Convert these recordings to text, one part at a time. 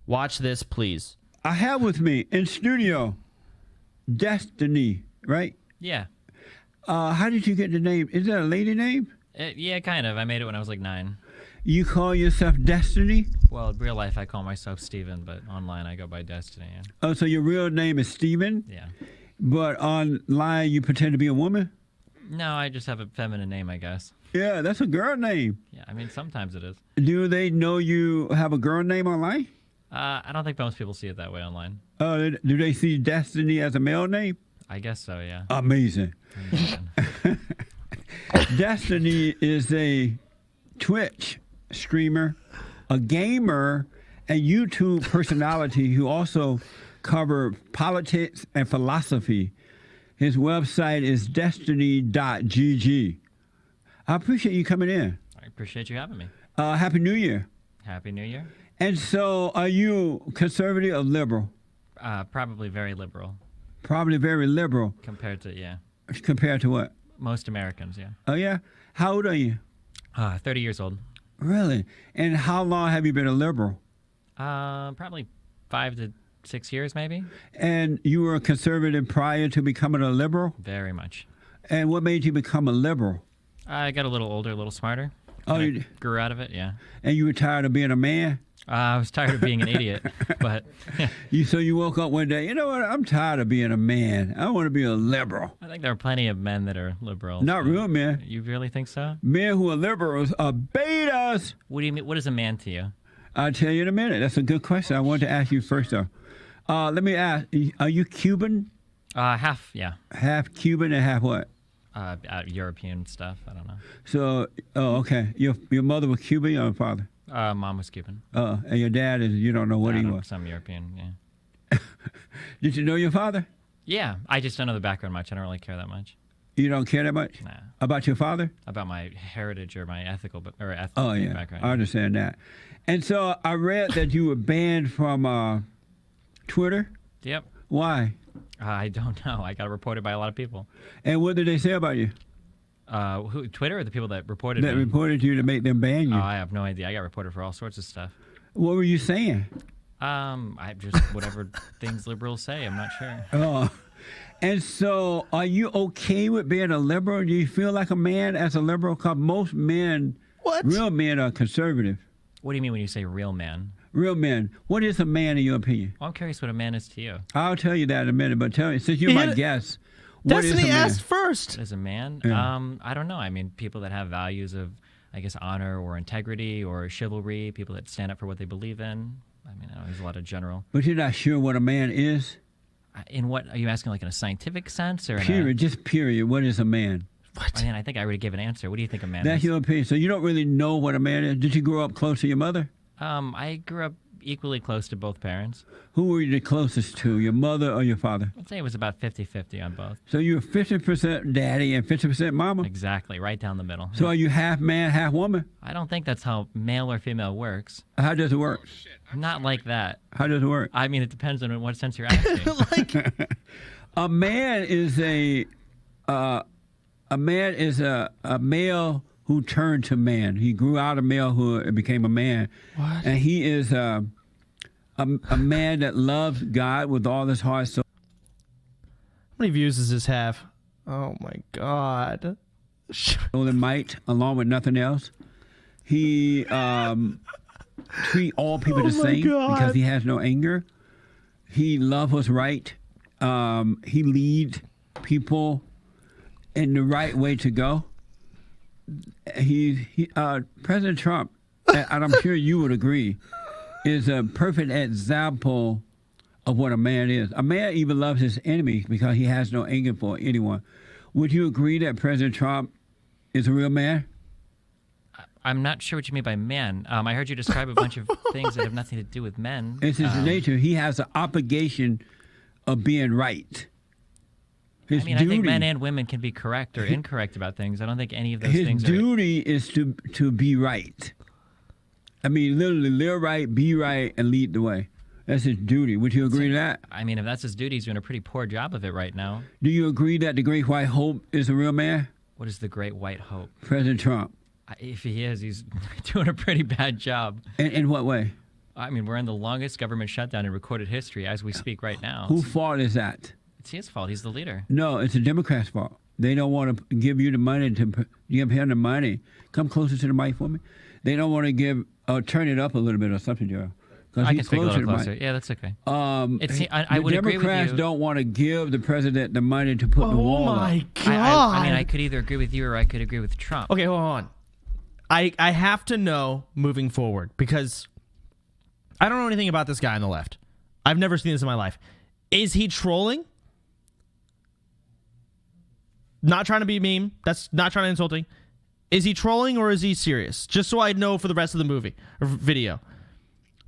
Watch this, please. I have with me in studio Destiny, right? Yeah. How did you get the name? Is that a lady name? Yeah, kind of. I made it when I was like 9. You call yourself Destiny? Well, in real life, I call myself Steven, but online, I go by Destiny. Yeah. Oh, so your real name is Steven? Yeah. But online, you pretend to be a woman? No, I just have a feminine name, I guess. Yeah, that's a girl name. Yeah, I mean, sometimes it is. Do they know you have a girl name online? I don't think most people see it that way online. Do they see Destiny as a male name? I guess so, yeah. Amazing. Destiny is a Twitch streamer, a gamer, and YouTube personality who also cover politics and philosophy. His website is destiny.gg. I appreciate you coming in. I appreciate you having me. Happy New Year. Happy New Year. And so, are you conservative or liberal? Probably very liberal. Probably very liberal. Compared to, yeah. Compared to what? Most Americans, yeah. Oh, yeah? How old are you? 30 years old. Really? And how long have you been a liberal? Probably 5 to 6 years, maybe. And you were a conservative prior to becoming a liberal? Very much. And what made you become a liberal? I got a little older, a little smarter. Oh, you grew out of it, yeah. And you were tired of being a man? I was tired of being an idiot, but... So you woke up one day, you know what, I'm tired of being a man. I want to be a liberal. I think there are plenty of men that are liberals. Not real men. You really think so? Men who are liberals are betas. What do you mean? What is a man to you? I'll tell you in a minute. That's a good question. I wanted to ask you first, though. Let me ask, are you Cuban? Half, yeah. Half Cuban and half what? European stuff. I don't know. So, okay. Your mother was Cuban or your father? Mom was Cuban. And your dad is, you don't know what he was? Some European, yeah. Did you know your father? Yeah. I just don't know the background much. I don't really care that much. You don't care that much? Nah. About your father? About my heritage or my ethical background. I understand that. And so I read that you were banned from Twitter. Yep. Why? I don't know. I got reported by a lot of people. And what did they say about you? Who, Twitter or the people that reported That me? reported you to make them ban you? Oh, I have no idea. I got reported for all sorts of stuff. What were you saying? I just whatever things liberals say. I'm not sure. Oh. And so are you okay with being a liberal? Do you feel like a man as a liberal? Because most men, real men, are conservative. What do you mean when you say real man? Real men. What is a man in your opinion? Well, I'm curious what a man is to you. I'll tell you that in a minute, but tell me, since you're my guest, what is a man? Destiny asked first. What is a man? Yeah. I don't know. I mean, people that have values of, I guess, honor or integrity or chivalry, people that stand up for what they believe in. I mean, I know there's a lot of general. But you're not sure what a man is? In what, are you asking like in a scientific sense or Period, just period. What is a man? What? I mean, I think I already gave an answer. What do you think a man That's is? your opinion. So you don't really know what a man is? Did you grow up close to your mother? I grew up equally close to both parents. Who were you the closest to, your mother or your father? I'd say it was about 50-50 on both. So you were 50% daddy and 50% mama? Exactly, right down the middle. So are you half man, half woman? I don't think that's how male or female works. How does it work? Not like that. How does it work? I mean, it depends on what sense you're asking. A man is a male who turned to man. He grew out of male who became a man. What? And he is a man that loves God with all his heart. So How many views does this have? Oh my God. soul and might, along with nothing else. He treat all people the same because he has no anger. He loves what's right. He leads people in the right way to go. President Trump, and I'm sure you would agree, is a perfect example of what a man is. A man even loves his enemies because he has no anger for anyone. Would you agree that President Trump is a real man? I'm not sure what you mean by man. I heard you describe a bunch of things that have nothing to do with men. It's his nature. He has an obligation of being right. His I think men and women can be correct or incorrect about things. I don't think any of those things His duty is to be right. I mean, literally, live right, be right, and lead the way. That's his duty. Would you agree to that? I mean, if that's his duty, he's doing a pretty poor job of it right now. Do you agree that the Great White Hope is a real man? What is the Great White Hope? President Trump. If he is, he's doing a pretty bad job. In what way? I mean, we're in the longest government shutdown in recorded history as we speak right now. Whose fault is that? It's his fault. He's the leader. No, it's the Democrats' fault. They don't want to give you the money to give him the money. Come closer to the mic for me. They don't want to give turn it up a little bit or something, Joe. I can speak a little closer. Yeah, that's okay. I would agree with you. The Democrats don't want to give the president the money to put the wall up. Oh my God! I mean, I could either agree with you or I could agree with Trump. Okay, hold on. I have to know moving forward because I don't know anything about this guy on the left. I've never seen this in my life. Is he trolling? Not trying to be mean. That's not trying to insulting. Is he trolling or is he serious? Just so I know for the rest of the movie or video.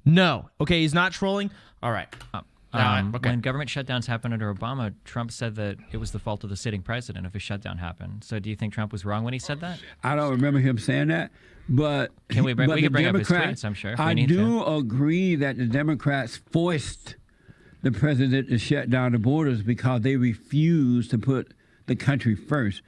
No. Okay, he's not trolling. All right. Okay. When government shutdowns happened under Obama, Trump said that it was the fault of the sitting president if a shutdown happened. So do you think Trump was wrong when he said that? I don't remember him saying that, but we can bring up his tweets, I'm sure, if we need to. I do agree that the Democrats forced the president to shut down the borders because they refused to put the country first.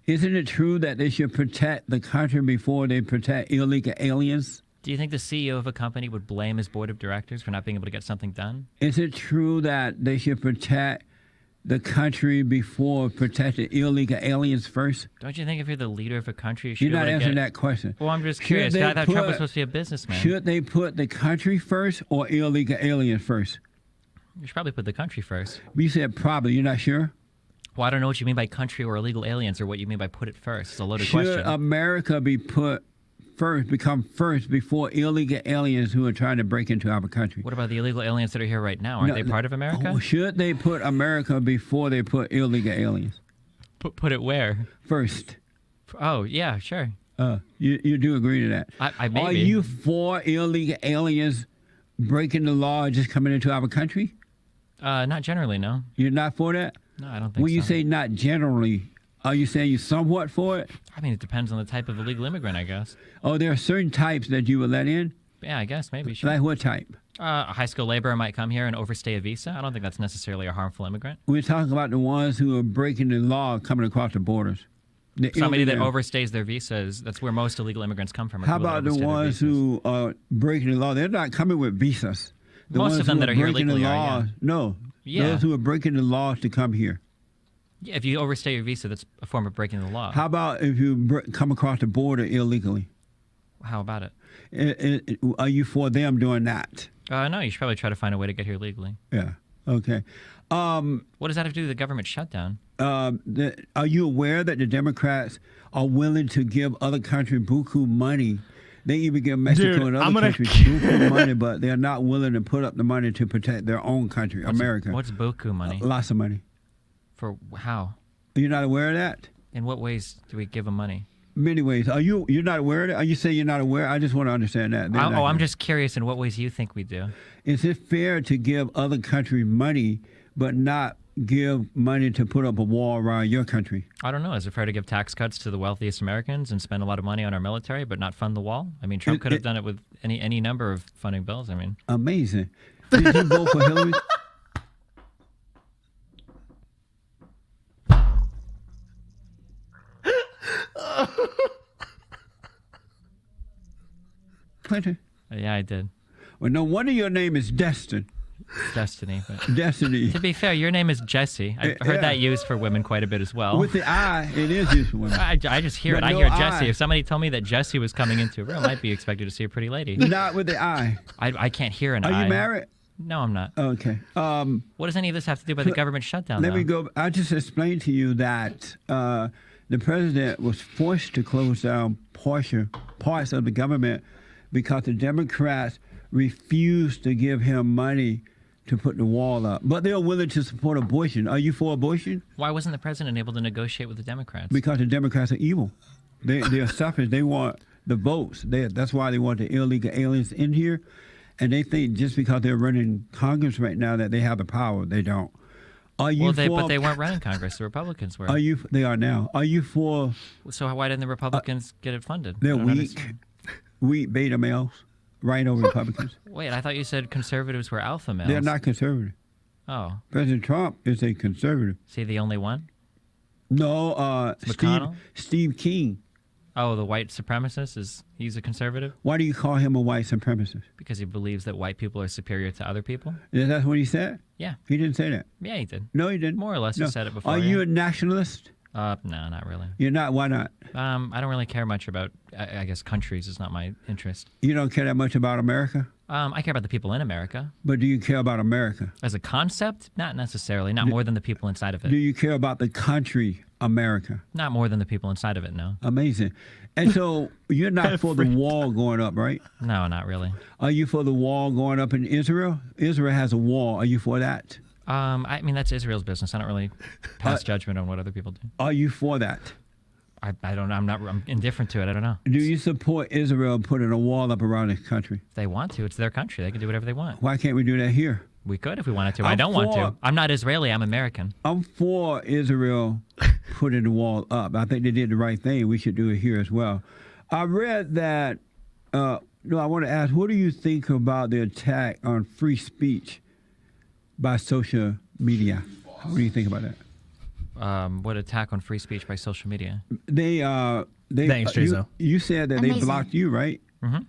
Isn't it true that they should protect the country before they protect illegal aliens? Do you think the CEO of a company would blame his board of directors for not being able to get something done? Is it true that they should protect the country before protecting illegal aliens first? Don't you think if you're the leader of a country, you should You're not answering that question. Well, I'm just curious. I thought Trump was supposed to be a businessman. Should they put the country first or illegal aliens first? You should probably put the country first. You said probably. You're not sure? Well, I don't know what you mean by country or illegal aliens or what you mean by put it first. It's a loaded question. Should America be become first before illegal aliens who are trying to break into our country? What about the illegal aliens that are here right now? Aren't they part of America? Should they put America before they put illegal aliens? Put it where? First. Oh, yeah, sure. You do agree to that? I maybe. Are you for illegal aliens breaking the law just coming into our country? Not generally, no. You're not for that? No, I don't think so. When you say not generally, are you saying you're somewhat for it? I mean, it depends on the type of illegal immigrant, I guess. Oh, there are certain types that you would let in? Yeah, I guess, maybe. Sure. Like what type? A high-skilled laborer might come here and overstay a visa. I don't think that's necessarily a harmful immigrant. We're talking about the ones who are breaking the law coming across the borders. Somebody that overstays their visas, that's where most illegal immigrants come from. How about the ones who are breaking the law? They're not coming with visas. Most of them that are here legally are, yeah. No. Yeah. Those who are breaking the law to come here. Yeah, if you overstay your visa, that's a form of breaking the law. How about if you come across the border illegally? How about it? Are you for them doing that? No, you should probably try to find a way to get here legally. Yeah. Okay. What does that have to do with the government shutdown? Are you aware that the Democrats are willing to give other countries buku money? They even give Mexico and other countries buku money, but they're not willing to put up the money to protect their own country, America. What's buku money? Lots of money. For how? You're not aware of that? In what ways do we give them money? Many ways. You're not aware of that? Are you saying you're not aware? I just want to understand that. I'm just curious in what ways you think we do. Is it fair to give other countries money but not give money to put up a wall around your country? I don't know. Is it fair to give tax cuts to the wealthiest Americans and spend a lot of money on our military but not fund the wall? I mean, Trump could have done it with any number of funding bills. I mean, amazing. Did you vote for Hillary? Clinton? Yeah, I did. Well, no wonder your name is Destin. Destiny. But Destiny. To be fair, your name is Jesse. I've heard that used for women quite a bit as well. With the I, it is used for women. I just hear it. I hear Jesse. If somebody told me that Jesse was coming into a room, I'd be expected to see a pretty lady. Not with the I. I can't hear an I. Are you married? No, I'm not. Okay. What does any of this have to do with the government shutdown, Let me go. I just explained to you that the president was forced to close down parts of the government because the Democrats refused to give him money to put the wall up. But they're willing to support abortion. Are you for abortion? Why wasn't the president able to negotiate with the Democrats? Because the Democrats are evil. They're selfish. They want the votes. That's why they want the illegal aliens in here. And they think just because they're running Congress right now that they have the power. They don't. But they weren't running Congress. The Republicans were. They are now. Are you for? So why didn't the Republicans get it funded? They're weak beta males. Rhino Republicans. Wait, I thought you said conservatives were alpha males. They're not conservative. Oh. President Trump is a conservative. Is he the only one? No, McConnell? Steve King Oh, the white supremacist he's a conservative Why do you call him a white supremacist? because he believes that white people are superior to other people. Is that what he said? Yeah, He didn't say that. yeah, he did. No, he didn't. More or less, No. he said it before. Are you a nationalist? No, not really. You're not. Why not? I don't really care much about. I guess countries is not my interest. You don't care that much about America? I care about the people in America But do you care about America? as a concept. Not necessarily. Not more than the people inside of Do it. you care about the country, America? Not more than the people inside of it. No. Amazing. And so you're not for the wall going up, right? No, not really. Are you for the wall going up in Israel? Israel has a wall. Are you for that? I mean, that's Israel's business. I don't really pass judgment on what other people do. Are you for that? I don't know. I'm indifferent to it. I don't know. Do you support Israel putting a wall up around the country? If they want to, it's their country. They can do whatever they want. Why can't we do that here? We could if we wanted to. I I'm don't want for- to. I'm not Israeli. I'm American. I'm for Israel putting the wall up. I think they did the right thing. We should do it here as well. I read that. I want to ask, what do you think about the attack on free speech by social media? What do you think about that? What attack on free speech by social media? Thanks, Jazo. You said that they Amazing. blocked you, right? Mm-hmm.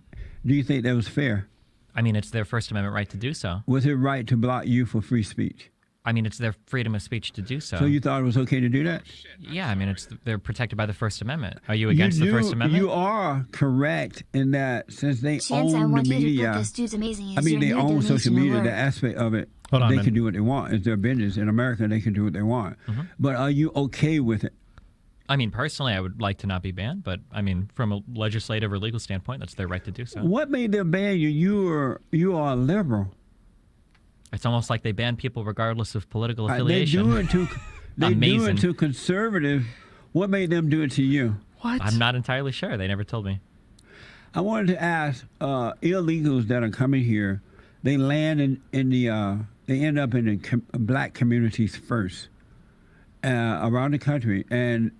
Do you think that was fair? I mean, it's their First Amendment right to do so. Was it right to block you for free speech? I mean, it's their freedom of speech to do so. So you thought it was okay to do that? Yeah, I mean, they're protected by the First Amendment. Are you against the First Amendment? You are correct in that since they Chance, I own the want you to put media. this dude's amazing. I mean, they own social media. The aspect of it, Hold on, they man. can do what they want. It's their business. In America, they can do what they want. Mm-hmm. But are you okay with it? I mean, personally, I would like to not be banned, but I mean, from a legislative or legal standpoint, that's their right to do so. What made them ban you? You are a liberal. It's almost like they ban people regardless of political They affiliation. do it to they do it Amazing. to conservative. What made them do it to you? What? I'm not entirely sure. They never told me. I wanted to ask illegals that are coming here. They land in the they end up in the black communities first around the country, and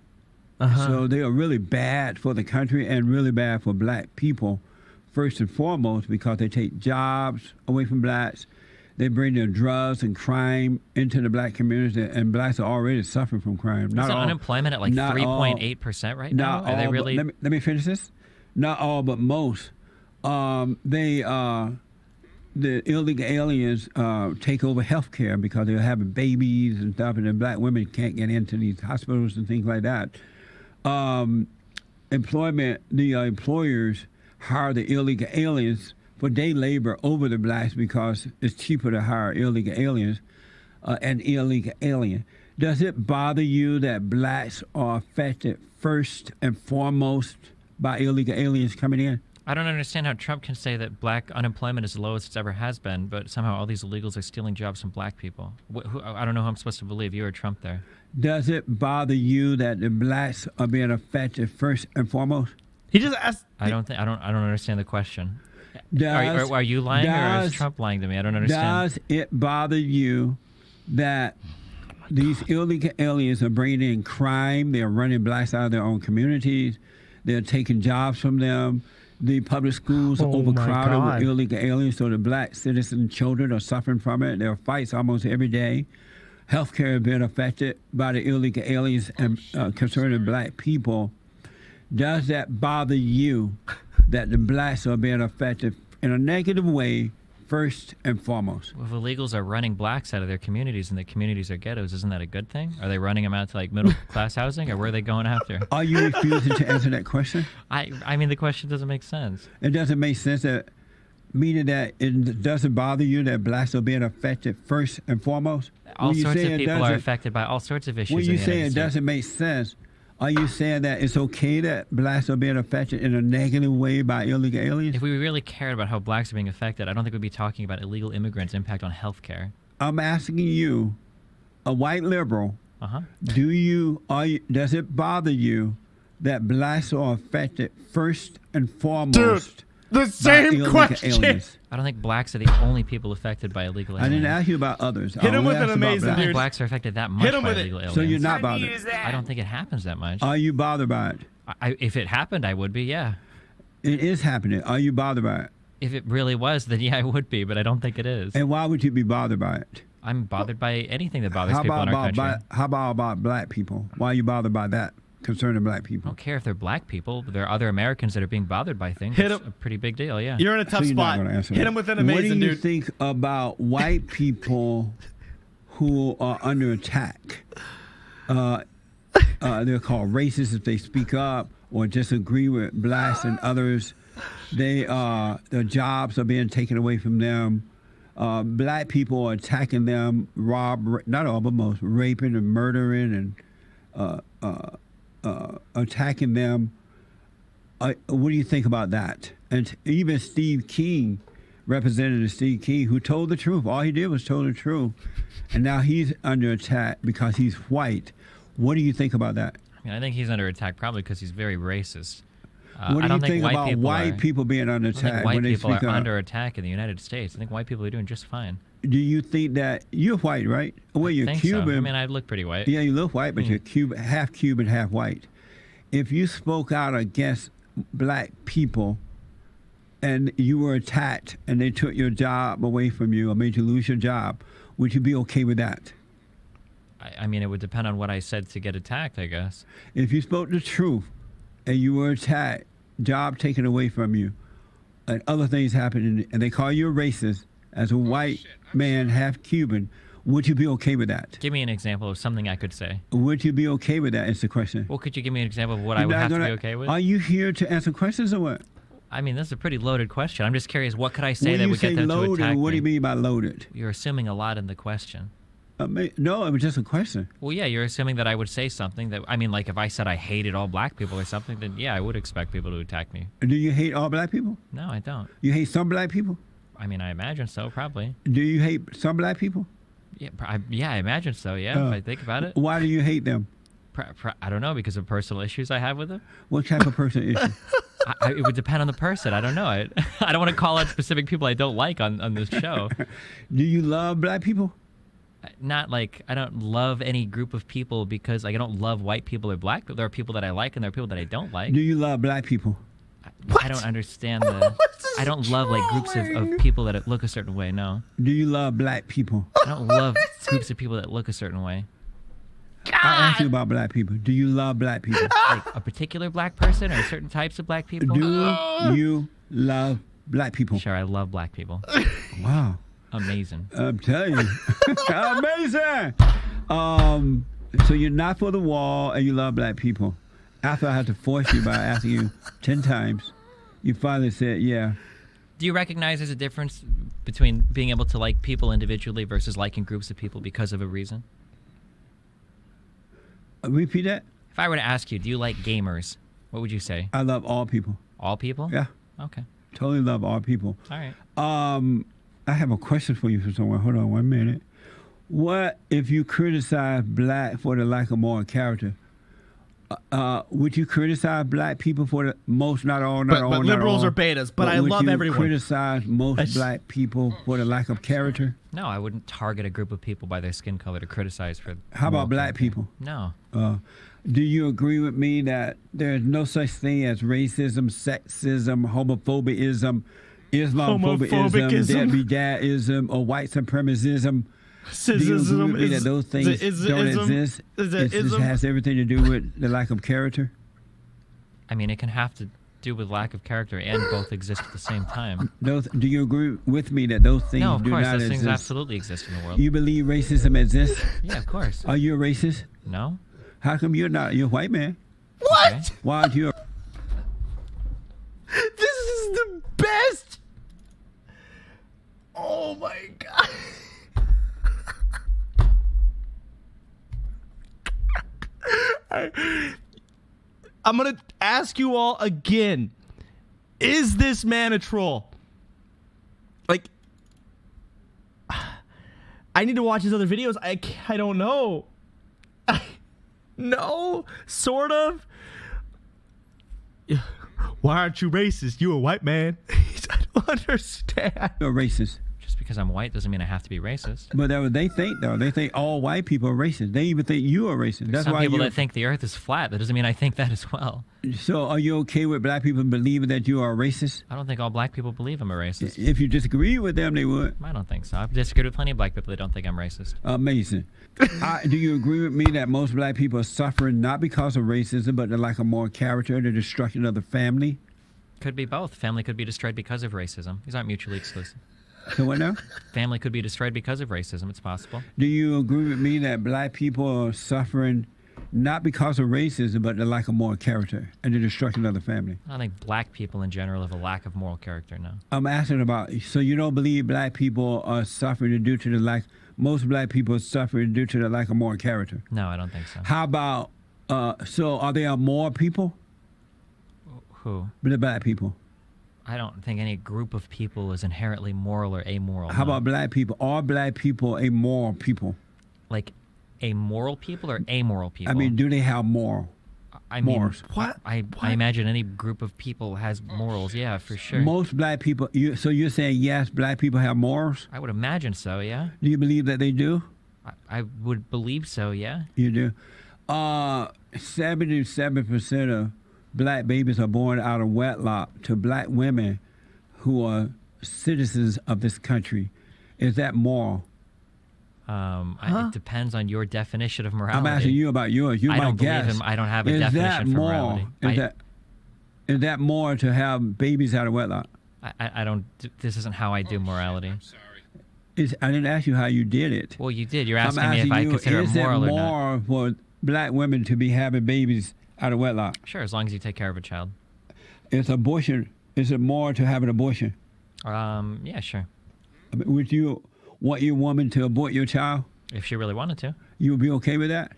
so they are really bad for the country and really bad for black people first and foremost because they take jobs away from blacks. They bring their drugs and crime into the black community, and blacks are already suffering from crime. Is unemployment at like not all- 3.8% right now? Not Are they all, really? but let me finish this. Not all, but most. The illegal aliens take over healthcare because they're having babies and stuff, and then black women can't get into these hospitals and things like that. Employment, the employers hire the illegal aliens for day labor over the blacks because it's cheaper to hire illegal aliens, an illegal alien. Does it bother you that blacks are affected first and foremost by illegal aliens coming in? I don't understand how Trump can say that black unemployment is the lowest it's ever has been, but somehow all these illegals are stealing jobs from black people. I don't know who I'm supposed to believe, you or Trump there. Does it bother you that the blacks are being affected first and foremost? He just asked. I don't understand the question. Does, Are you lying or is does- Trump lying to me? I don't understand. Does it bother you that these illegal aliens are bringing in crime? They're running blacks out of their own communities. They're taking jobs from them. The public schools are Oh, my overcrowded God. with illegal aliens, so the black citizen children are suffering from it. There are fights almost every day. Healthcare has been affected by the illegal aliens and concerning black people. Does that bother you that the blacks are being affected in a negative way first and foremost? If illegals are running blacks out of their communities and the communities are ghettos, isn't that a good thing? Are they running them out to like middle class housing, or where are they going after? Are you refusing to answer that question? I mean, the question doesn't make sense. It doesn't make sense that, meaning that it doesn't bother you that blacks are being affected first and foremost? All When you sorts say of it people are doesn't- affected by all sorts of issues. When in you the say United it States. doesn't make sense, are you saying that it's okay that blacks are being affected in a negative way by illegal aliens? If we really cared about how blacks are being affected, I don't think we'd be talking about illegal immigrants' impact on health care. I'm asking you, a white liberal, Uh-huh. does it bother you that blacks are affected first and foremost The by same illegal question. aliens? I don't think blacks are the only people affected by illegal I aliens. didn't ask you about others. Hit him I only with an asked about amazing, I don't blacks. think dude. blacks are affected that much Hit 'em by with it. illegal aliens. So you're not bothered. I don't think it happens that much. Are you bothered by it? If it happened, I would be, yeah. It is happening. Are you bothered by it? If it really was, then yeah, I would be, but I don't think it is. And why would you be bothered by it? I'm bothered by anything that bothers How people about in our country. how about black people? Why are you bothered by that concerning black I people? don't care if they're black people. But there are other Americans that are being bothered by things. Hit It's 'em. a pretty big deal, yeah. You're in a tough So you're not spot. gonna answer Hit that. him with an What do amazing, you dude. think about white people who are under attack? They're called racist if they speak up or disagree with blacks and others. Their jobs are being taken away from them. Black people are attacking them, not all, but most, raping and murdering and attacking them. What do you think about that? And even Steve King, Representative Steve King, who told the truth. All he did was told the truth. And now he's under attack because he's white. What do you think about that? I mean, I think he's under attack probably because he's very racist. What do I don't you think think about white people being under I think attack white when they people speak are up? under attack in the United States. I think white people are doing just fine. Do you think that you're white, right? Well, you're I think Cuban. So. I mean, I look pretty white. Yeah, you look white, but you're Cuban, half white. If you spoke out against black people and you were attacked and they took your job away from you or made you lose your job, would you be okay with that? I mean, it would depend on what I said to get attacked, I guess. If you spoke the truth and you were attacked, job taken away from you, and other things happened, and they call you a racist as a white man, half Cuban, would you be okay with that? Give me an example of something I could say. Would you be okay with that? Is the question. Well, could you give me an example of what I You're would not have to gonna- be okay with? Are you here to answer questions or what? I mean, this is a pretty loaded question. I'm just curious, what could I say When that you would get say them to loaded, attack what do you me? mean by loaded? You're assuming a lot in the question. No, it was just a question. Well, yeah, you're assuming that I would say something that, I mean, like if I said I hated all black people or something, then yeah, I would expect people to attack me. Do you hate all black people? No, I don't. You hate some black people? I mean, I imagine so, probably. Do you hate some black people? Yeah, I imagine so, yeah, if I think about it. Why do you hate them? I don't know, because of personal issues I have with them. What type of person is you? It would depend on the person. I don't know. I don't want to call out specific people I don't like on this show. Do you love black people? Not like I don't love any group of people because like, I don't love white people or black people. There are people that I like and there are people that I don't like. Do you love black people? I don't understand the. I don't love like groups of people that look a certain way. No, Do you love black people? I don't love groups of people that look a certain way. I asked you about black people. Do you love black people? Like a particular black person or certain types of black people. Do you love black people? Sure, I love black people. Wow. Amazing. I'm telling you. Amazing. So you're not for the wall and you love black people. After I had to force you by asking you 10 times, you finally said, yeah. Do you recognize there's a difference between being able to like people individually versus liking groups of people because of a reason? Repeat that. If I were to ask you, do you like gamers? What would you say? I love all people. All people? Yeah. Okay. Totally love all people. All right. I have a question for you from someone. Hold on 1 minute. What if you criticize black for the lack of moral character? Would you criticize black people for the most, not all, not all, but not liberals all, are betas, but I would love you everyone. Criticize most That's- black people for the lack of character? No, I wouldn't target a group of people by their skin color to criticize for. How moral about black character. people? No. Do you agree with me that there's no such thing as racism, sexism, homophobism, Islamophobism, Homophobicism. deadbeat-dadism, or white supremacism? Do you agree Sisism with me that those things don't exist? It just has everything to do with the lack of character? I mean, it can have to do with lack of character and both exist at the same time. Do you agree with me that those things No, of do course, not those exist? things absolutely exist in the world. You believe racism exists? Yeah, of course. Are you a racist? No? How come you're not? You're a white man. What? Okay. Why aren't you? This is the best. Oh my god. I'm gonna ask you all again. Is this man a troll? Like, I need to watch his other videos. I don't know. No, sort of. Why aren't you racist? You a white man. I don't understand. You're a racist. Just because I'm white doesn't mean I have to be racist. But that's what they think, though. They think all white people are racist. They even think you are racist. That's Some why people that think the earth is flat. That doesn't mean I think that as well. So are you okay with black people believing that you are a racist? I don't think all black people believe I'm a racist. If you disagree with them, they would. I don't think so. I've disagreed with plenty of black people that don't think I'm racist. Amazing. Do you agree with me that most black people are suffering not because of racism, but the lack of moral character, the destruction of the family? Could be both. Family could be destroyed because of racism. These aren't mutually exclusive. So what now? Family could be destroyed because of racism. It's possible. Do you agree with me that black people are suffering not because of racism, but the lack of moral character and the destruction of the family? I don't think black people in general have a lack of moral character, no. I'm asking about, so you don't believe black people are suffering due to the lack, most black people are suffering due to the lack of moral character? No, I don't think so. How about, so are there more people? Who? The black people. I don't think any group of people is inherently moral or amoral. How no. about black people? Are black people amoral people? Like amoral people or amoral people? I mean, do they have moral? I mean, morals? I imagine any group of people has morals. Yeah, for sure. Most black people, so you're saying yes, black people have morals? I would imagine so, yeah. Do you believe that they do? I would believe so, yeah. You do? 77% of black babies are born out of wedlock to black women who are citizens of this country. Is that moral? It depends on your definition of morality. I'm asking you about yours. You I might don't believe guess. him. I don't have a Is definition that for moral? morality. Is that more to have babies out of wedlock? I don't. This isn't how I do morality. I didn't ask you how you did it. Well, you did. You're I'm asking me if I consider it is moral it or not. more for black women to be having babies out of wedlock? Sure, as long as you take care of a child. Is abortion? Is it more to have an abortion? Yeah, sure. Would you want your woman to abort your child? If she really wanted to. You would be okay with that?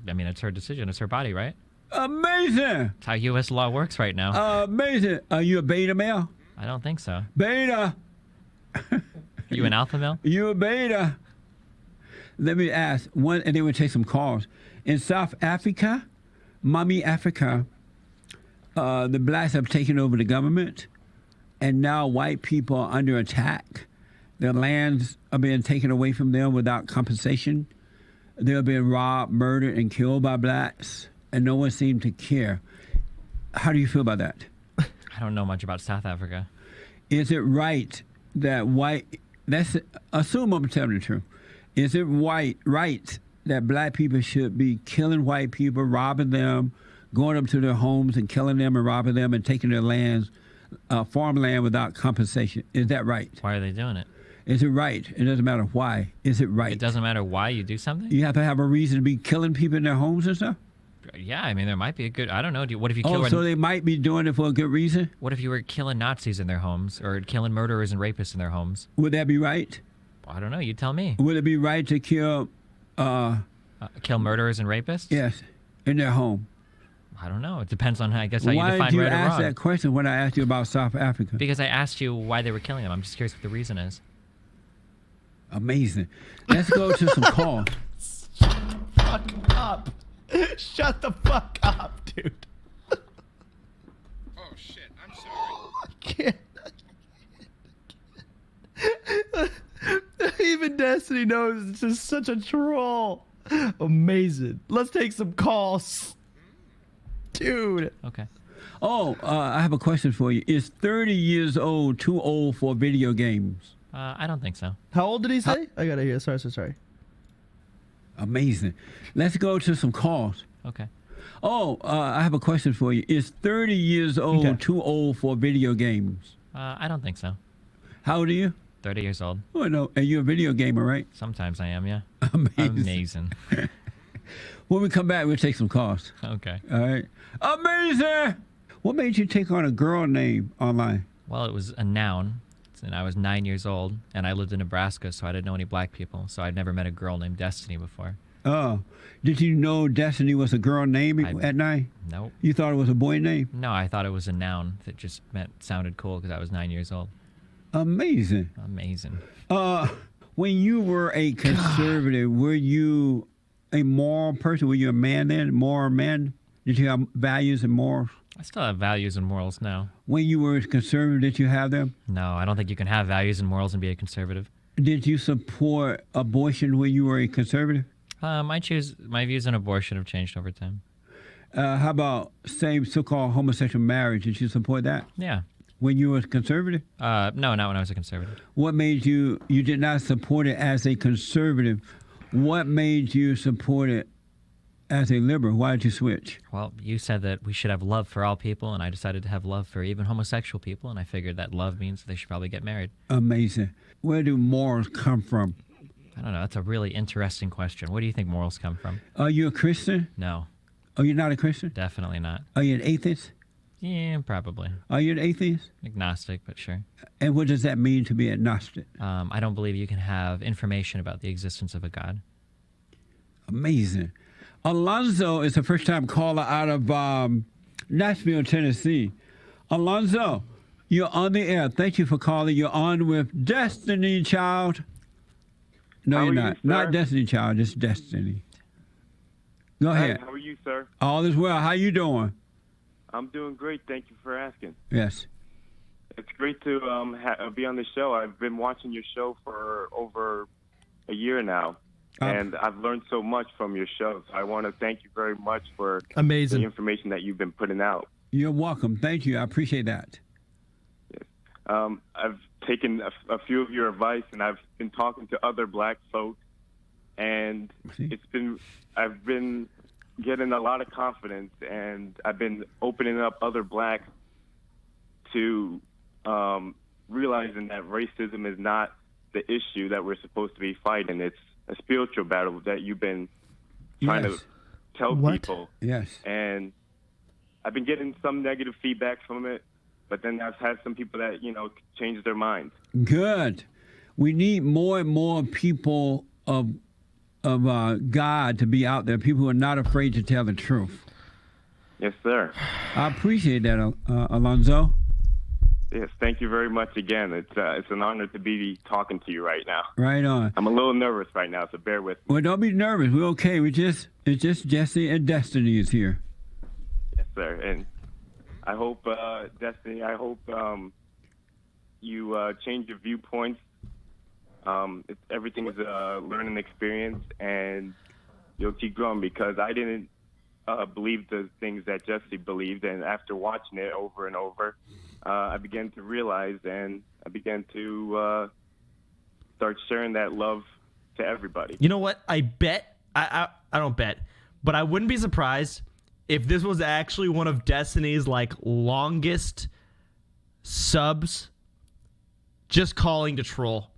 I mean, it's her decision. It's her body, right? Amazing. That's how U.S. law works right now. Amazing. Are you a beta male? I don't think so. Beta. You an alpha male? You a beta. Let me ask one, and then we'll take some calls. In South Africa, Mommy Africa, the blacks have taken over the government, and now white people are under attack. Their lands are being taken away from them without compensation. They're being robbed, murdered, and killed by blacks, and no one seemed to care. How do you feel about that? I don't know much about South Africa. Is it right that assume I'm telling the truth. Is it right that black people should be killing white people, robbing them, going up to their homes and killing them and robbing them and taking their lands, farmland without compensation? Is that right? Why are they doing it? Is it right? It doesn't matter why. Is it right? It doesn't matter why you do something? You have to have a reason to be killing people in their homes and stuff? Yeah, I mean, there might be a good, I don't know. What if you kill so they might be doing it for a good reason? What if you were killing Nazis in their homes or killing murderers and rapists in their homes? Would that be right? I don't know. You tell me. Would it be right to kill... kill murderers and rapists? Yes, in their home. I don't know. It depends on, I guess, how you Why define did you right or ask wrong. that question when I asked you about South Africa? Because I asked you why they were killing them. I'm just curious what the reason is. Amazing. Let's go to some calls. Fuck up. Shut the fuck up, dude. Oh shit, I'm sorry. I can't. Even Destiny knows it's just such a troll. Amazing. Let's take some calls. Dude. Okay. Oh, I have a question for you. Is 30 years old too old for video games? I don't think so. How old did he say? I gotta hear. Sorry. Amazing. Let's go to some calls. Okay. Oh, I have a question for you. Is 30 years old too old for video games? I don't think so. How old are you? 30 years old. Oh, no. And you're a video gamer, right? Sometimes I am, yeah. Amazing. When we come back, we'll take some calls. Okay. All right. Amazing. What made you take on a girl name online? Well, it was a noun, and I was 9 years old, and I lived in Nebraska, so I didn't know any black people, so I'd never met a girl named Destiny before. Oh. Did you know Destiny was a girl name at 9? Nope. You thought it was a boy name? No, I thought it was a noun that just sounded cool because I was 9 years old. Amazing. Amazing. When you were a conservative, were you a moral person? Were you a man then? Moral man? Did you have values and morals? I still have values and morals now. When you were conservative, did you have them? No, I don't think you can have values and morals and be a conservative. Did you support abortion when you were a conservative? My views on abortion have changed over time. How about same so-called homosexual marriage? Did you support that Yeah. when you were conservative? No, not when I was a conservative. What made you did not support it as a conservative? What made you support it as a liberal? Why did you switch? Well, you said that we should have love for all people, and I decided to have love for even homosexual people, and I figured that love means they should probably get married. Amazing. Where do morals come from? I don't know. That's a really interesting question. Where do you think morals come from? Are you a Christian? No, Are you not a Christian? definitely not. Are you an atheist? Yeah, probably. Are you an atheist? Agnostic, but sure. And what does that mean to be agnostic? I don't believe you can have information about the existence of a God. Amazing. Alonzo is a first-time caller out of Nashville, Tennessee. Alonzo, you're on the air. Thank you for calling. You're on with Destiny Child. No, How you're are you, not. sir? Not Destiny Child, just Destiny. Go Hey, ahead. how are you, sir? All is well. How you doing? I'm doing great. Thank you for asking. Yes. It's great to be on the show. I've been watching your show for over a year now, and I've learned so much from your show. So I want to thank you very much for Amazing. the information that you've been putting out. You're welcome. Thank you. I appreciate that. I've taken a few of your advice, and I've been talking to other black folks, and I've been getting a lot of confidence, and I've been opening up other blacks to realizing that racism is not the issue that we're supposed to be fighting. It's a spiritual battle that you've been trying Yes. to tell What? people. Yes. And I've been getting some negative feedback from it, but then I've had some people that, change their minds. Good. We need more and more people of God to be out there. People who are not afraid to tell the truth. Yes, sir. I appreciate that, Alonzo. Yes, thank you very much again. It's an honor to be talking to you right now. Right on. I'm a little nervous right now, so bear with me. Well, don't be nervous. We're okay. It's just Jesse and Destiny is here. Yes, sir. And I hope, Destiny, you change your viewpoints. Everything is a learning experience, and you'll keep growing, because I didn't believe the things that Jesse believed, and after watching it over and over, I began to realize, and I began to start sharing that love to everybody. You know what? I bet I don't bet, but I wouldn't be surprised if this was actually one of Destiny's longest subs just calling to troll.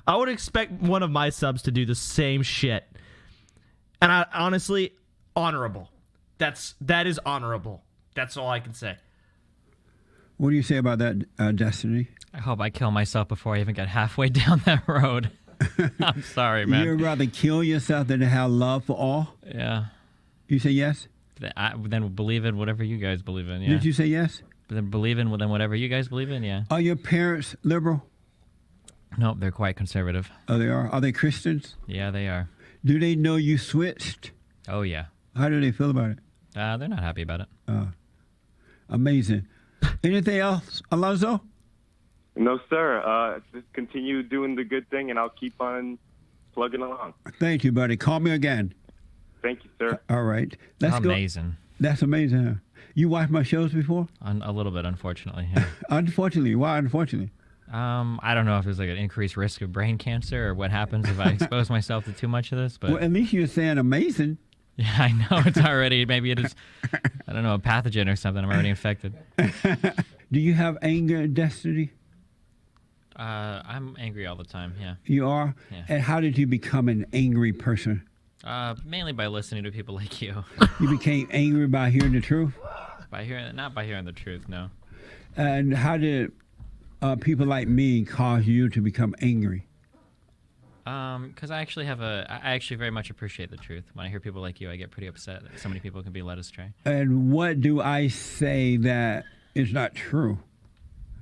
I would expect one of my subs to do the same shit. And I honestly, honorable. That is honorable. That's all I can say. What do you say about that, Destiny? I hope I kill myself before I even get halfway down that road. I'm sorry, man. You'd rather kill yourself than to have love for all? Yeah. You say yes? Then believe in whatever you guys believe in, yeah. Did you say yes? Then believe in whatever you guys believe in, yeah. Are your parents liberal? Nope, they're quite conservative. Oh, they are. Are they Christians? Yeah, they are. Do they know you switched? Oh, yeah. How do they feel about it? They're not happy about it. Amazing. Anything else, Alonzo? No, sir. Just continue doing the good thing, and I'll keep on plugging along. Thank you, buddy. Call me again. Thank you, sir. All right. Let's go. Amazing. That's amazing. Huh? You watched my shows before? A little bit, unfortunately. Yeah. Unfortunately. Why unfortunately? I don't know if there's an increased risk of brain cancer or what happens if I expose myself to too much of this, but Well, at least you're saying amazing. yeah, I know it's already, maybe it is, I don't know, a pathogen or something. I'm already infected. Do you have anger and Destiny? I'm angry all the time, yeah. You are? Yeah. And how did you become an angry person? Mainly by listening to people like you. You became angry by hearing the truth? Not by hearing the truth, no. And how did people like me cause you to become angry? Because I actually very much appreciate the truth. When I hear people like you, I get pretty upset that so many people can be led astray. And what do I say that is not true?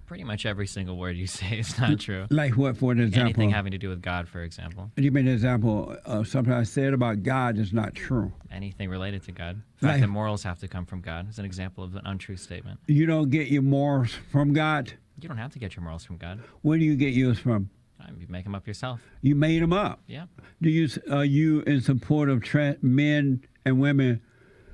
Pretty much every single word you say is not true. Like what, for an example? Anything having to do with God, for example. Give me an example of something I said about God is not true. Anything related to God. The fact that morals have to come from God is an example of an untrue statement. You don't get your morals from God? You don't have to get your morals from God. Where do you get yours from? You make them up yourself. You made them up? Yeah. Are you in support of men and women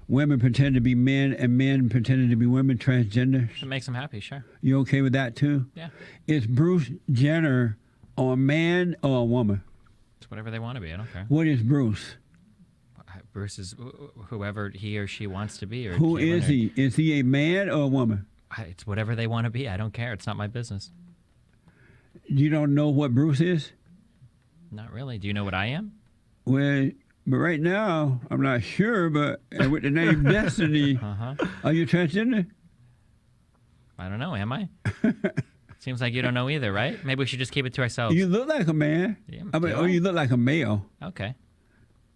pretending to be men and men pretending to be women, transgender? It makes them happy, sure. You okay with that too? Yeah. Is Bruce Jenner a man or a woman? It's whatever they want to be. I don't care. What is Bruce? Bruce is whoever he or she wants to be. Or Who is he? Is he a man or a woman? It's whatever they want to be. I don't care. It's not my business. You don't know what Bruce is? Not really. Do you know what I am? Well, but right now, I'm not sure, but with the name Destiny, are you transgender? I don't know. Am I? Seems like you don't know either, right? Maybe we should just keep it to ourselves. You look like a man. Yeah, or you look like a male. Okay.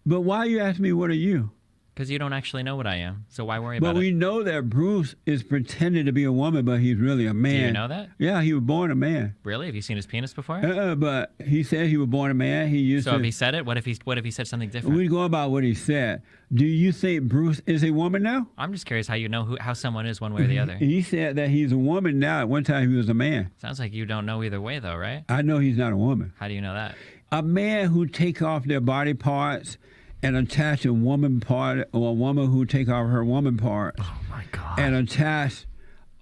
But why you ask me, what are you? Because you don't actually know what I am. So why worry about it? But we know that Bruce is pretending to be a woman, but he's really a man. Do you know that? Yeah, he was born a man. Really? Have you seen his penis before? But he said he was born a man. He used So if he said it, what if he said something different? We go about what he said. Do you think Bruce is a woman now? I'm just curious how you know how someone is one way or the other. He said that he's a woman now. At one time he was a man. Sounds like you don't know either way, though, right? I know he's not a woman. How do you know that? A man who take off their body parts and attach a woman part, or a woman who take off her woman part. Oh my God. And attach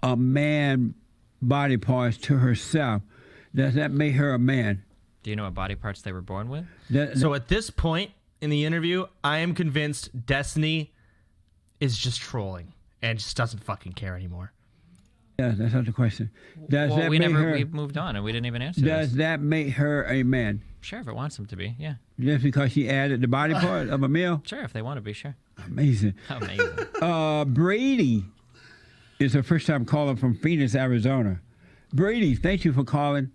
a man body parts to herself. Does that make her a man? Do you know what body parts they were born with? So at this point in the interview, I am convinced Destiny is just trolling and just doesn't fucking care anymore. Yeah, that's not the question. Does Well, that we make her? we moved on and we didn't even answer Does this. that make her a man? Sure, if it wants them to be, yeah. Just because she added the body part of a male? Sure, if they want to be, sure. Amazing. Amazing. Brady is a first-time caller from Phoenix, Arizona. Brady, thank you for calling.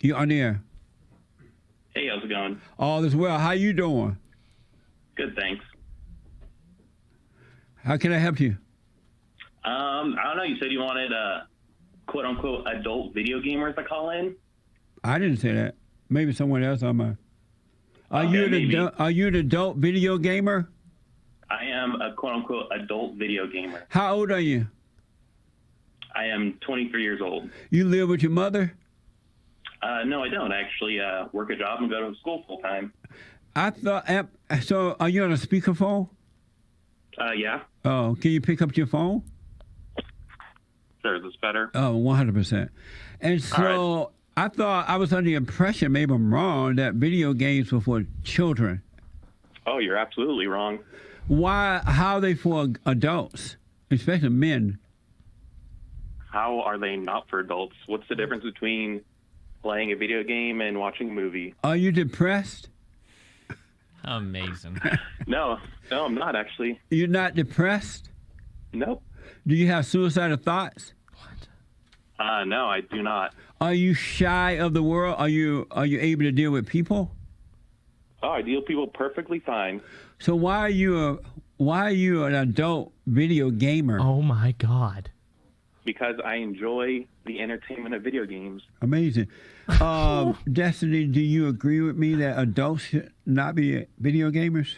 You're on the air. Hey, how's it going? All is well. How you doing? Good, thanks. How can I help you? I don't know. You said you wanted quote unquote adult video gamers to call in. I didn't say that. Maybe someone else on my. Are you an adult video gamer? I am a quote unquote adult video gamer. How old are you? I am 23 years old. You live with your mother? No, I don't. I actually work a job and go to school full time. I thought. So, are you on a speakerphone? Yeah. Oh, can you pick up your phone? Sure, is this better? Oh, 100%. And so right. I thought I was under the impression, maybe I'm wrong, that video games were for children. Oh, you're absolutely wrong. Why? How are they for adults, especially men? How are they not for adults? What's the difference between playing a video game and watching a movie? Are you depressed? Amazing. No, I'm not actually. You're not depressed? Nope. Do you have suicidal thoughts? No, I do not. Are you shy of the world? Are you able to deal with people? Oh, I deal with people perfectly fine. So why are you an adult video gamer? Oh my God. Because I enjoy the entertainment of video games. Amazing. Destiny, do you agree with me that adults should not be video gamers?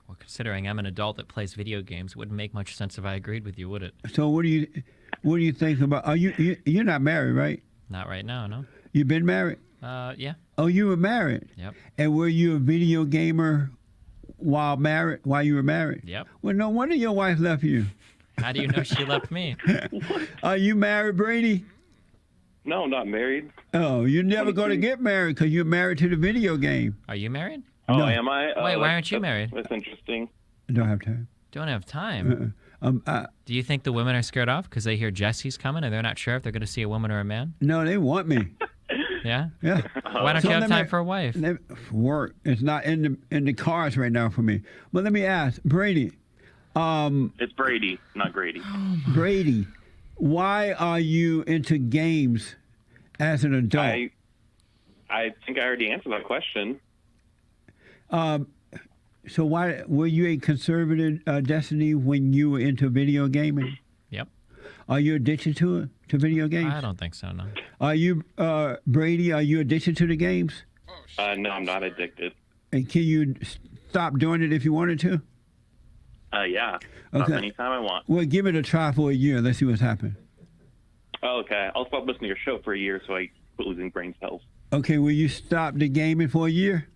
Well, considering I'm an adult that plays video games, it wouldn't make much sense if I agreed with you, would it? So what do you think about? You're not married, right? Not right now, no. You've been married? Yeah. Oh, you were married. Yep. And were you a video gamer while you were married? Yep. Well, no wonder your wife left you. How do you know she left me? Are you married, Brady? No, I'm not married. Oh, you're never going to get married because you're married to the video game. Are you married? Oh, No. am I? Wait, why aren't you married? That's interesting. I don't have time. Don't have time. Do you think the women are scared off because they hear Jesse's coming and they're not sure if they're going to see a woman or a man? No, they want me. Yeah? Yeah. Why don't So you have let time me- for a wife? Work. It's not in the cards right now for me. But let me ask, Brady. It's Brady, not Grady. Brady, why are you into games as an adult? I think I already answered that question. So why were you a conservative, Destiny, when you were into video gaming? Yep. Are you addicted to it? To video games? I don't think so. No. Are you, Brady? Are you addicted to the games? No, I'm not addicted. And can you stop doing it if you wanted to? Yeah. Stop Okay. anytime I want. Well, give it a try for a year. Let's see what's happening. Oh, okay. I'll stop listening to your show for a year so I quit losing brain cells. Okay, will you stop the gaming for a year?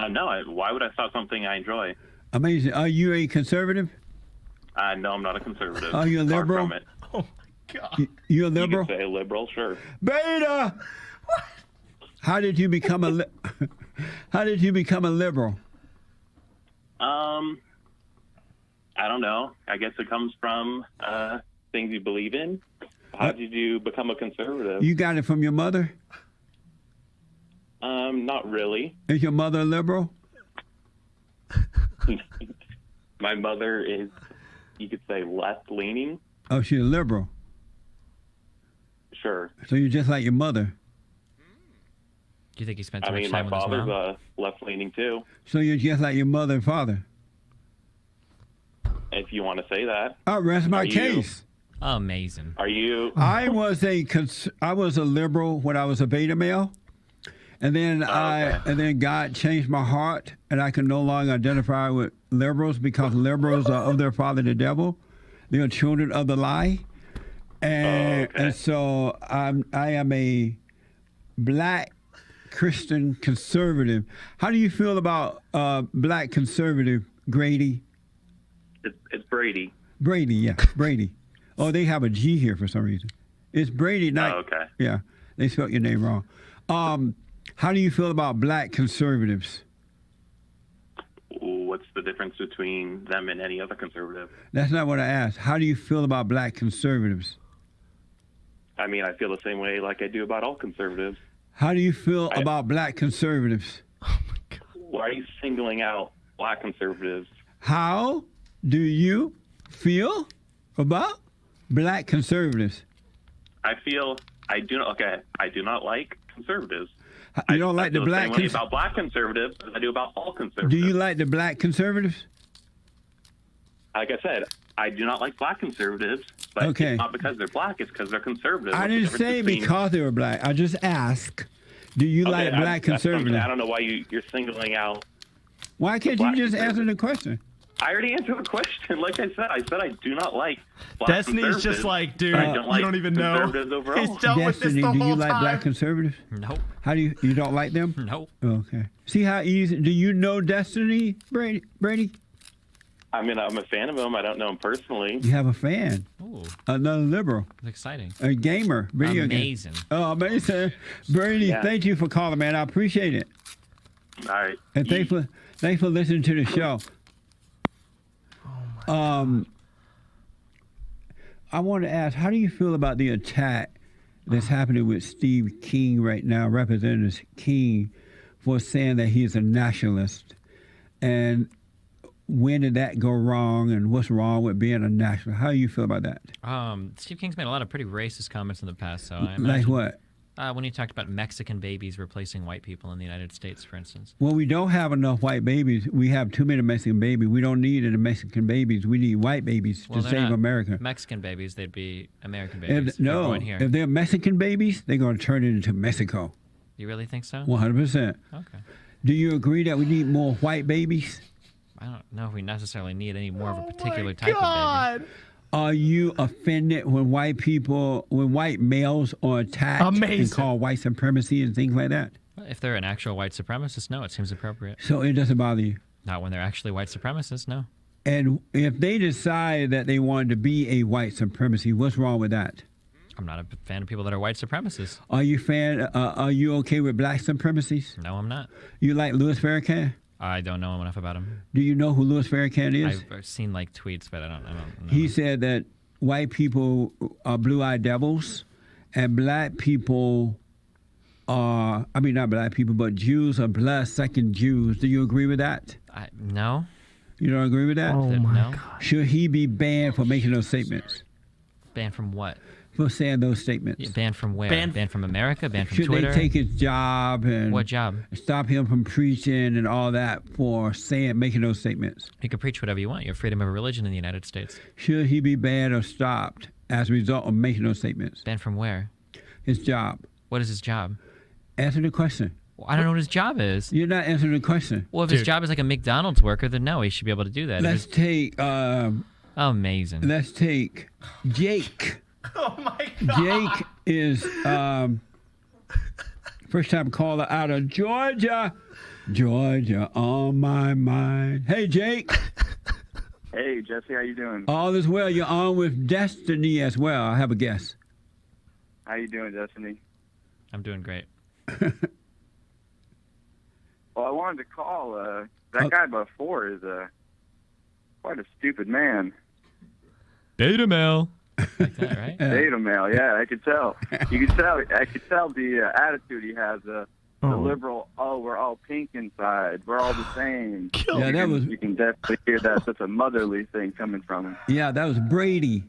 No, why would I stop something I enjoy? Amazing. Are you a conservative? No, I'm not a conservative. Are you a Far liberal? from it. Oh my God. You a You liberal? could say liberal, sure. Beta. How did you become a How did you become a liberal? I don't know. I guess it comes from things you believe in. How did you become a conservative? You got it from your mother? Not really. Is your mother a liberal? My mother is, you could say, left-leaning. Oh, she's a liberal. Sure. So you're just like your mother. Do you think he spent too I much mean, my time with his father's mom? left-leaning too, So you're just like your mother and father. if you want to say that. I'll rest my Are you- case. Amazing. Are you? I was a liberal when I was a beta male, and then God changed my heart, and I can no longer identify with liberals because liberals are of their father the devil. They are children of the lie, and so I am a black Christian conservative. How do you feel about black conservative, Grady? It's Brady. Brady, yeah, Brady. Oh, they have a G here for some reason. It's Brady, not. Oh, okay. Yeah, they spelled your name wrong. How do you feel about black conservatives? What's the difference between them and any other conservative? That's not what I asked. How do you feel about black conservatives? I mean, I feel the same way like I do about all conservatives. How do you feel about black conservatives? Why are you singling out black conservatives? How do you feel about black conservatives? I do not like conservatives. You don't like the I feel black the same way about black conservatives as I do about all conservatives. Do you like the black conservatives? Like I said, I do not like black conservatives, but Okay. it's not because they're black, it's because they're conservative. I What's the didn't difference say between- because they were black. I just asked, do you like black that's something- conservatives? I don't know why you're singling out. Why can't you black just answer conservatives. the question? I already answered the question. Like I said I do not like black Destiny's conservatives, just like, dude, but I don't you like don't even know. conservatives overall. He's dealt with this Destiny, the do you whole like time. black conservatives? Nope. How do you don't like them? Nope. Okay. See how easy? Do you know Destiny, Brady? I mean, I'm a fan of him. I don't know him personally. You have a fan, Ooh, another liberal, that's exciting. a gamer, video game. Amazing. Oh, amazing, Brady! Yeah. Thank you for calling, man. I appreciate it, All right. and thanks for listening to the show. I want to ask, how do you feel about the attack that's happening with Steve King right now, Representative King, for saying that he's a nationalist? And when did that go wrong, and what's wrong with being a nationalist? How do you feel about that? Steve King's made a lot of pretty racist comments in the past, so I Like imagine, what? when he talked about Mexican babies replacing white people in the United States, for instance. Well, we don't have enough white babies. We have too many Mexican babies. We don't need any Mexican babies. We need white babies Well, to they're save not America. Mexican babies, they'd be American babies. If, they're no, born here. if they're Mexican babies, they're going to turn it into Mexico. You really think so? 100%. Okay. Do you agree that we need more white babies? I don't know if we necessarily need any more of a Oh particular my type of God. Are you offended when white males are attacked and Amazing. called white supremacy and things like that? baby. If they're an actual white supremacist, no, it seems appropriate. So it doesn't bother you. Not when they're actually white supremacists, no. And if they decide that they wanted to be a white supremacy, what's wrong with that? I'm not a fan of people that are white supremacists. Are you okay with black supremacies? No, I'm not. You like Louis Farrakhan? I don't know enough about him. Do you know who Louis Farrakhan is? I've seen like tweets, but I don't know. He said that white people are blue-eyed devils, and black people are, I mean, not black people, but Jews are blood-sucking Jews. Do you agree with that? No. You don't agree with that? Oh my No. God. Should he be banned for making those statements? Banned from what? for saying those statements. Yeah, banned from where? Banned- Banned from America? Banned from Should Twitter? they take his job and What job? stop him from preaching and all that for making those statements? You can preach whatever you want. You have freedom of religion in the United States. Should he be banned or stopped as a result of making those statements? Banned from where? His job. What is his job? Answer the question. Well, I don't know what his job is. You're not answering the question. Well, if his Dude. job is like a McDonald's worker, then no, he should be able to do that. If Let's it's- take Amazing. Jake. Oh my God. Jake is first time caller out of Georgia. Georgia on my mind. Hey Jake. Hey, Jesse, how you doing? All is well. You're on with Destiny as well. I have a guess. How you doing, Destiny? I'm doing great. Well, I wanted to call. That guy before is quite a stupid man. Beta male. Like that, right? Beta male, yeah, I could tell. You could tell. I could tell the attitude he has. The liberal. Oh, we're all pink inside. We're all the same. Yeah, that was You can definitely hear that. Such a motherly thing coming from him. that was Brady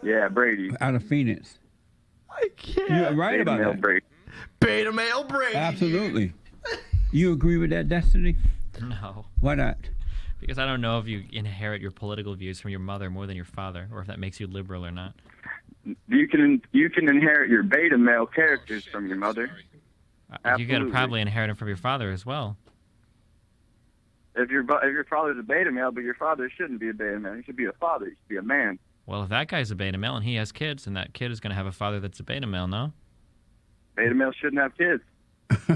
Yeah, Brady. out of Phoenix. I can't. You're right Beta about male that. Brady. Beta male Brady. Absolutely. You agree with that, Destiny? No. Why not? Because I don't know if you inherit your political views from your mother more than your father, or if that makes you liberal or not. You can inherit your beta male characters from your mother. You got to Absolutely. probably inherit them from your father as well. If your father's a beta male, but your father shouldn't be a beta male. He should be a father. He should be a man. Well, if that guy's a beta male and he has kids, then that kid is going to have a father that's a beta male, no? Beta males shouldn't have kids.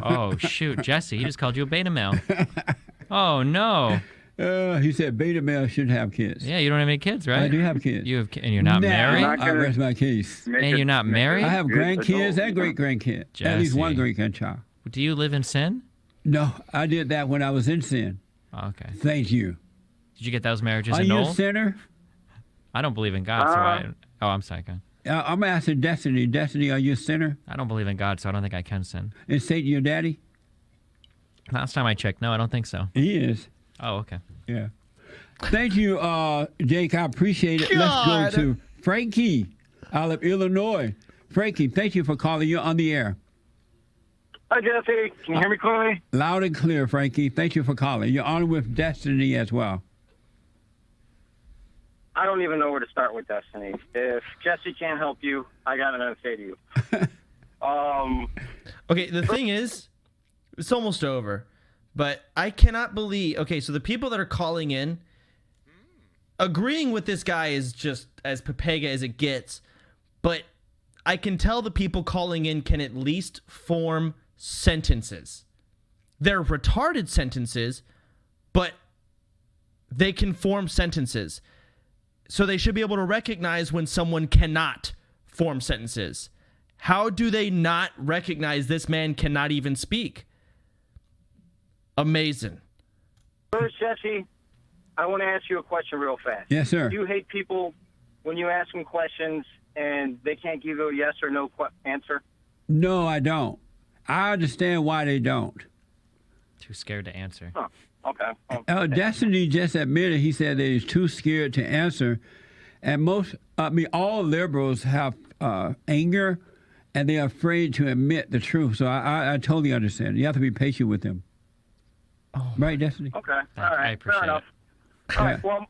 Oh, shoot. Jesse, he just called you a beta male. Oh, no. He said beta male shouldn't have kids. Yeah, you don't have any kids, right? I do have kids. You have, and you're not Nah, married? not I gonna- rest my case. And you're not married? I have Good grandkids adult, and great grandkids. At least one Jesse. great grandchild. Do you live in sin? No, I did that when I was in sin. Oh, okay. Thank you. Did you get those marriages Are you a annulled? sinner? I don't believe in God, so I... Oh, I'm sorry, go ahead. I'm asking Destiny. Destiny, are you a sinner? I don't believe in God, so I don't think I can sin. Is Satan your daddy? Last time I checked, no, I don't think so. He is. Oh, okay. Yeah. Thank you, Jake. I appreciate it. God. Let's go to Frankie out of Illinois. Frankie, thank you for calling. You're on the air. Hi, Jesse. Can you hear me clearly? Loud and clear, Frankie. Thank you for calling. You're on with Destiny as well. I don't even know where to start with Destiny. If Jesse can't help you, I got nothing to say to you. Okay, the thing is, it's almost over, but I cannot believe. Okay, so the people that are calling in, agreeing with this guy is just as Pepega as it gets, but I can tell the people calling in can at least form sentences. They're retarded sentences, but they can form sentences. So they should be able to recognize when someone cannot form sentences. How do they not recognize this man cannot even speak? Amazing. First, Jesse, I want to ask you a question real fast. Yes, sir. Do you hate people when you ask them questions and they can't give you a yes or no answer? No, I don't. I understand why they don't. Too scared to answer. Huh. Okay. Destiny just admitted, he said that he's too scared to answer. And all liberals have anger and they're afraid to admit the truth. So I totally understand. You have to be patient with them. Oh. Right, Destiny? Okay. All I right. appreciate Fair enough. it. All right. Well,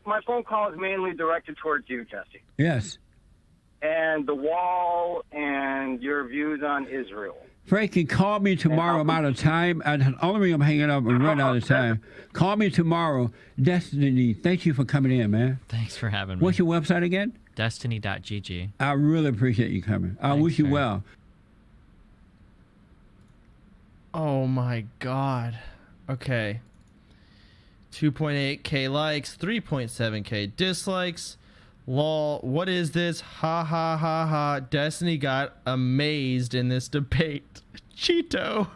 my phone call is mainly directed towards you, Jesse, Yes. and the wall and your views on Israel. Frankie, call me tomorrow. I'm out of time. The only reason I'm hanging up and run out of time. Call me tomorrow. Destiny, thank you for coming in, man. Thanks for having me. What's your website again? Destiny.gg. I really appreciate you coming. I Thanks, wish you sir. well. Oh my God. Okay. 2.8K likes, 3.7K dislikes. Lol, what is this? Ha ha ha ha. Destiny got amazed in this debate. Cheeto.